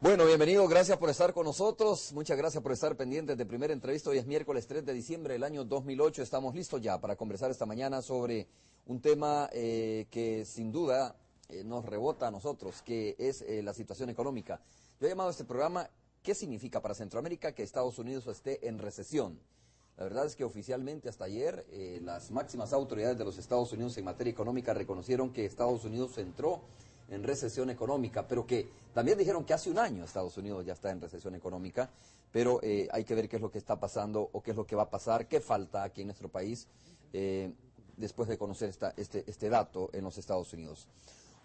Bueno, bienvenido, gracias por estar con nosotros, muchas gracias por estar pendientes de Primera Entrevista. Hoy es miércoles 3 de diciembre del año 2008, estamos listos ya para conversar esta mañana sobre un tema que sin duda nos rebota a nosotros, que es la situación económica. Yo he llamado a este programa ¿qué significa para Centroamérica que Estados Unidos esté en recesión? La verdad es que oficialmente hasta ayer las máximas autoridades de los Estados Unidos en materia económica reconocieron que Estados Unidos entró en recesión económica, pero que también dijeron que hace un año Estados Unidos ya está en recesión económica, pero hay que ver qué es lo que está pasando o qué es lo que va a pasar, qué falta aquí en nuestro país después de conocer este dato en los Estados Unidos.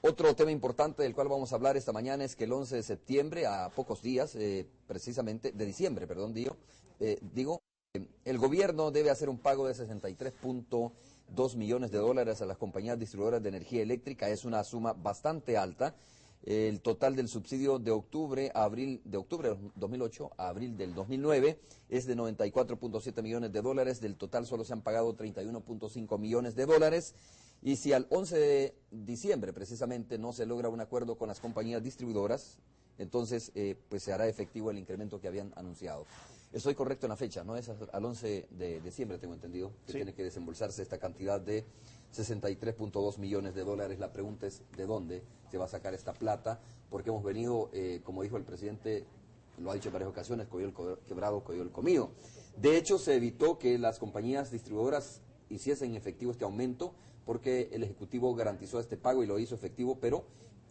Otro tema importante del cual vamos a hablar esta mañana es que el 11 de septiembre, a pocos días, precisamente, de diciembre, perdón, el gobierno debe hacer un pago de 63.2 millones de dólares a las compañías distribuidoras de energía eléctrica. Es una suma bastante alta. El total del subsidio de octubre del 2008 a abril del 2009 es de 94.7 millones de dólares. Del total solo se han pagado 31.5 millones de dólares. Y si al 11 de diciembre precisamente no se logra un acuerdo con las compañías distribuidoras, entonces pues se hará efectivo el incremento que habían anunciado. Estoy correcto en la fecha, ¿no? Es al 11 de diciembre, tengo entendido, que sí, tiene que desembolsarse esta cantidad de 63.2 millones de dólares. La pregunta es ¿de dónde se va a sacar esta plata? Porque hemos venido, como dijo el presidente, lo ha dicho en varias ocasiones, cogió el quebrado, cogió el comido. De hecho, se evitó que las compañías distribuidoras hiciesen efectivo este aumento porque el Ejecutivo garantizó este pago y lo hizo efectivo, pero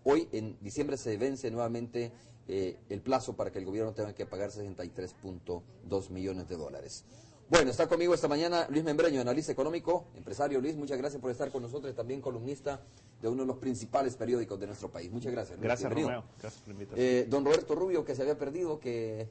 hoy en diciembre se vence nuevamente el plazo para que el gobierno tenga que pagar 63.2 millones de dólares. Bueno, está conmigo esta mañana Luis Membreño, analista económico, empresario. Luis, muchas gracias por estar con nosotros, también columnista de uno de los principales periódicos de nuestro país. Muchas gracias, Luis. gracias Bienvenido. Romeo, gracias por la invitación. Don Roberto Rubio, que se había perdido, que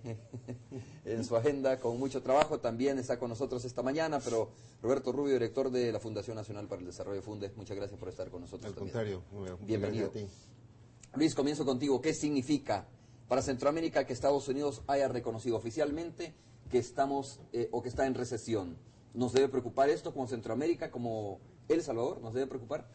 en su agenda con mucho trabajo, también está con nosotros esta mañana, pero Roberto Rubio, director de la Fundación Nacional para el Desarrollo de Fundes, muchas gracias por estar con nosotros Al también. contrario, Bienvenido. gracias a ti. Luis, comienzo contigo. ¿Qué significa para Centroamérica que Estados Unidos haya reconocido oficialmente que estamos o que está en recesión? ¿Nos debe preocupar esto como Centroamérica, como El Salvador? ¿Nos debe preocupar?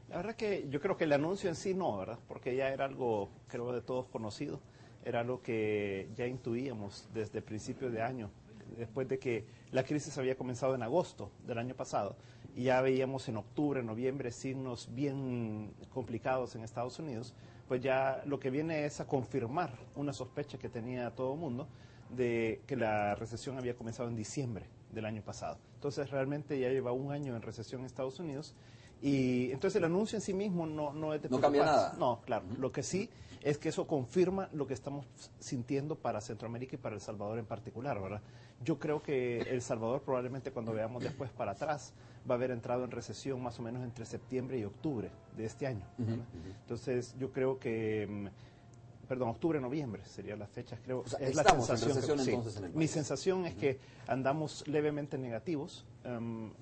La verdad que yo creo que el anuncio en sí no, ¿verdad? Porque ya era algo, creo, de todos conocido, era algo que ya intuíamos desde principios de año, después de que la crisis había comenzado en agosto del año pasado, y ya veíamos en octubre, noviembre, signos bien complicados en Estados Unidos, pues ya lo que viene es a confirmar una sospecha que tenía todo el mundo de que la recesión había comenzado en diciembre del año pasado. Entonces realmente ya lleva un año en recesión en Estados Unidos y entonces el anuncio en sí mismo no es de No cambia nada. No, claro. Lo que sí es que eso confirma lo que estamos sintiendo para Centroamérica y para El Salvador en particular, ¿verdad? Yo creo que El Salvador probablemente cuando veamos después para atrás va a haber entrado en recesión más o menos entre septiembre y octubre de este año, ¿verdad? Entonces yo creo que octubre, noviembre serían las fechas, creo. O sea, es la estamos en sensación recesión sí. entonces en el país. Mi sensación es que andamos levemente negativos,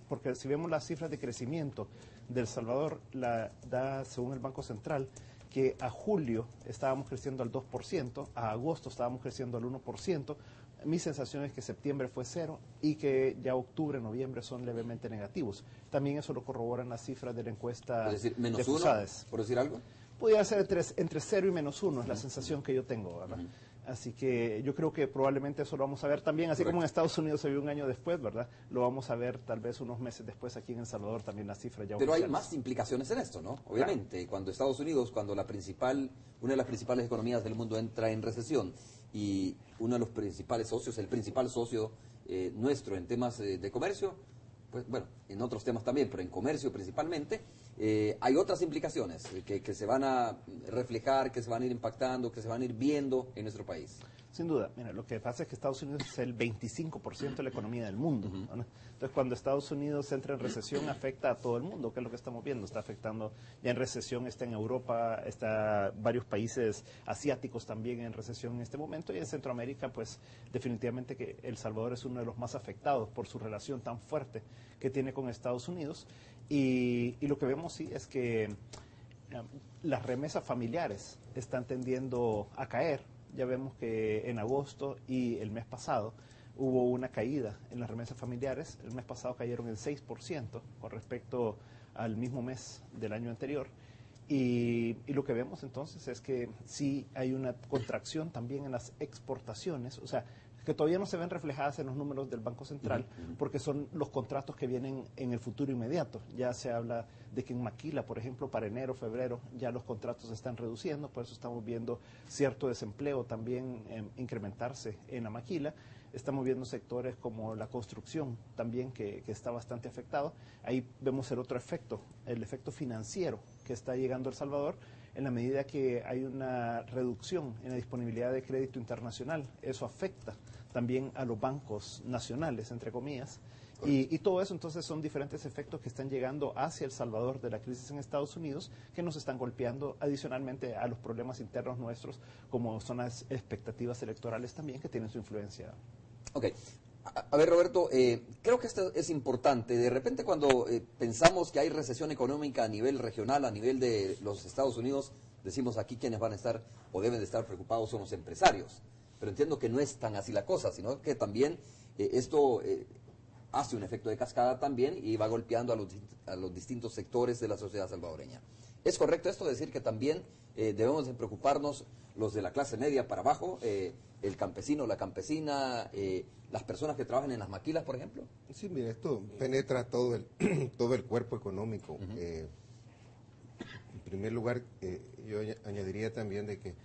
porque si vemos las cifras de crecimiento de El Salvador, da según el Banco Central, que a julio estábamos creciendo al 2%, a agosto estábamos creciendo al 1%, mi sensación es que septiembre fue 0 y que ya octubre, noviembre son levemente negativos. También eso lo corroboran las cifras de la encuesta Es decir, menos de 1, FUSADES. por decir algo. Podría ser entre 0 y menos 1, es la sensación que yo tengo, ¿verdad? Así que yo creo que probablemente eso lo vamos a ver también, así como en Estados Unidos se vio un año después, ¿verdad? Lo vamos a ver tal vez unos meses después aquí en El Salvador también las cifras ya Pero hay oficiales. más implicaciones en esto, ¿no? Obviamente, cuando Estados Unidos, cuando una de las principales economías del mundo entra en recesión y uno de los principales socios, el principal socio nuestro en temas de comercio, pues bueno, en otros temas también, pero en comercio principalmente, hay otras implicaciones que se van a reflejar, que se van a ir impactando, que se van a ir viendo en nuestro país. Sin duda, mira, lo que pasa es que Estados Unidos es el 25% de la economía del mundo, ¿no? Entonces, cuando Estados Unidos entra en recesión, afecta a todo el mundo, que es lo que estamos viendo. Está afectando, ya en recesión está en Europa, está varios países asiáticos también en recesión en este momento, y en Centroamérica, pues, definitivamente que El Salvador es uno de los más afectados por su relación tan fuerte que tiene con Estados Unidos. Y lo que vemos, sí, es que las remesas familiares están tendiendo a caer. Ya vemos que en agosto y el mes pasado hubo una caída en las remesas familiares. El mes pasado cayeron en 6% con respecto al mismo mes del año anterior. Y lo que vemos entonces es que sí hay una contracción también en las exportaciones, o sea, que todavía no se ven reflejadas en los números del Banco Central, porque son los contratos que vienen en el futuro inmediato. Ya se habla de que en Maquila, por ejemplo, para enero, febrero, ya los contratos se están reduciendo, por eso estamos viendo cierto desempleo también incrementarse en la Maquila. Estamos viendo sectores como la construcción también que está bastante afectado. Ahí vemos el otro efecto, el efecto financiero que está llegando a El Salvador en la medida que hay una reducción en la disponibilidad de crédito internacional. Eso afecta también a los bancos nacionales, entre comillas. Y todo eso entonces son diferentes efectos que están llegando hacia El Salvador de la crisis en Estados Unidos, que nos están golpeando adicionalmente a los problemas internos nuestros, como son las expectativas electorales también, que tienen su influencia. Ok. A ver, Roberto, creo que esto es importante. De repente cuando pensamos que hay recesión económica a nivel regional, a nivel de los Estados Unidos, decimos aquí quienes van a estar o deben de estar preocupados son los empresarios. Pero entiendo que no es tan así la cosa, sino que también esto hace un efecto de cascada también y va golpeando a los distintos sectores de la sociedad salvadoreña. ¿Es correcto esto, decir que también debemos de preocuparnos los de la clase media para abajo, el campesino, la campesina, las personas que trabajan en las maquilas, por ejemplo? Sí, mira, esto penetra todo el, todo el cuerpo económico. En primer lugar, yo añadiría también de que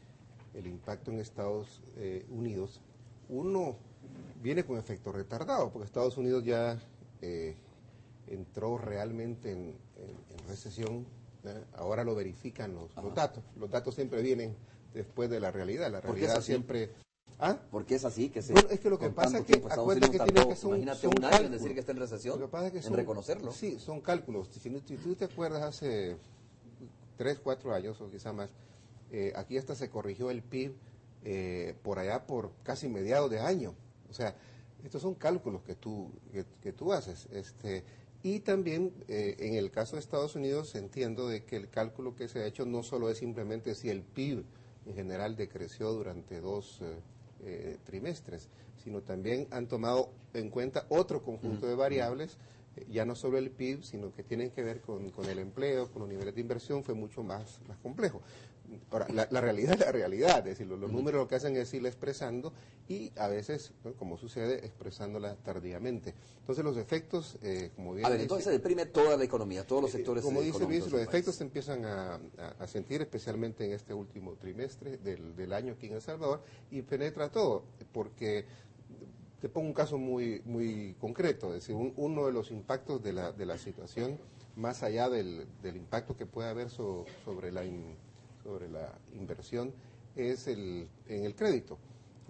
el impacto en Estados Unidos, uno viene con efecto retardado, porque Estados Unidos ya entró realmente en recesión. Ahora lo verifican los datos. Los datos siempre vienen después de la realidad. La realidad siempre... ¿Ah? ¿Por qué es así? Que bueno, es que lo que pasa es que acuérdate que tiene que son imagínate son un año en cálculos. decir que está en recesión, Lo que pasa es que en reconocerlo. Sí, son cálculos. Si tú te acuerdas hace 3, 4 años o quizá más, aquí hasta se corrigió el PIB por allá por casi mediados de año. O sea, estos son cálculos que tú haces. Y también en el caso de Estados Unidos entiendo de que el cálculo que se ha hecho no solo es simplemente si el PIB en general decreció durante 2 trimestres, sino también han tomado en cuenta otro conjunto de variables, ya no solo el PIB, sino que tienen que ver con el empleo, con los niveles de inversión, fue mucho más complejo. Ahora, la realidad es la realidad, es decir, los números lo que hacen es irla expresando y a veces, ¿no?, como sucede, expresándola tardíamente. Entonces los efectos, como bien... A ver, entonces se deprime toda la economía, todos los sectores como dice Luis, los efectos país. se empiezan a sentir especialmente en este último trimestre del año aquí en El Salvador y penetra todo, porque... Te pongo un caso muy concreto, es decir, uno de los impactos de la situación, más allá del impacto que puede haber sobre la inversión, es en el crédito,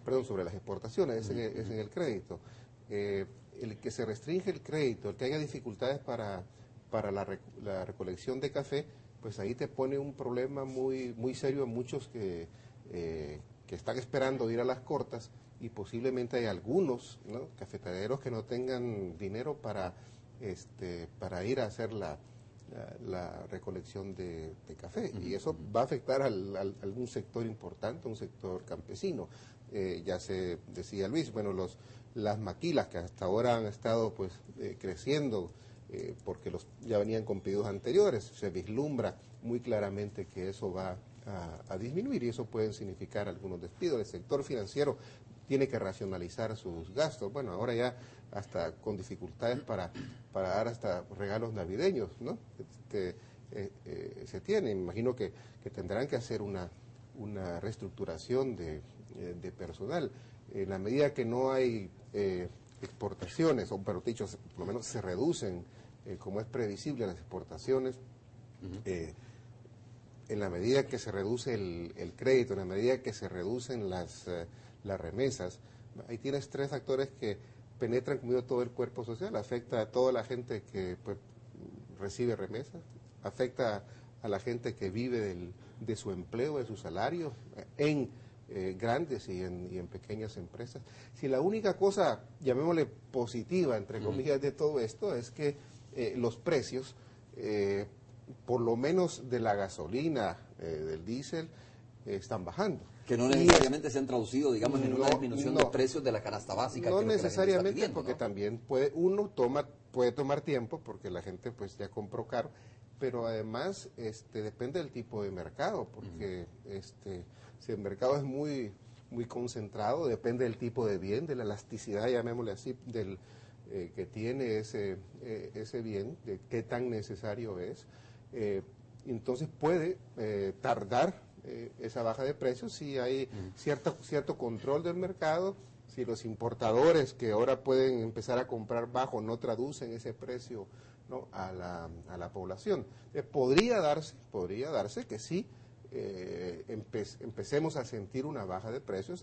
perdón, sobre las exportaciones, es en el crédito. El que se restringe el crédito, el que haya dificultades para la recolección de café, pues ahí te pone un problema muy serio a muchos que están esperando ir a las cortas, y posiblemente hay algunos, ¿no?, cafetaleros que no tengan dinero para ir a hacer la recolección de café, y eso va a afectar a algún sector importante, un sector campesino. Ya se decía Luis, bueno, las maquilas que hasta ahora han estado pues creciendo porque ya venían con pedidos anteriores, se vislumbra muy claramente que eso va a disminuir y eso puede significar algunos despidos. El sector financiero tiene que racionalizar sus gastos. Bueno, ahora ya hasta con dificultades para dar hasta regalos navideños, ¿no? Se tiene. Imagino que tendrán que hacer una reestructuración de personal. En la medida que no hay exportaciones, o pero dicho, por lo menos se reducen, como es previsible, las exportaciones, en la medida que se reduce el crédito, en la medida que se reducen las remesas, ahí tienes 3 factores que penetran como todo el cuerpo social, afecta a toda la gente que pues, recibe remesas, afecta a la gente que vive de su empleo, de su salario, en grandes y en pequeñas empresas. Si la única cosa, llamémosle positiva, entre comillas, de todo esto, es que los precios, por lo menos de la gasolina, del diésel, están bajando. Que no necesariamente se han traducido, digamos, en una disminución de precios de la canasta básica. No que necesariamente, pidiendo, porque ¿no? también puede tomar tiempo, porque la gente pues ya compró caro, pero además depende del tipo de mercado, porque si el mercado es muy concentrado, depende del tipo de bien, de la elasticidad, llamémosle así, que tiene ese bien, de qué tan necesario es. Entonces puede tardar esa baja de precios si hay cierto control del mercado, si los importadores que ahora pueden empezar a comprar bajo no traducen ese precio, ¿no?, a la población. Podría darse que sí empecemos a sentir una baja de precios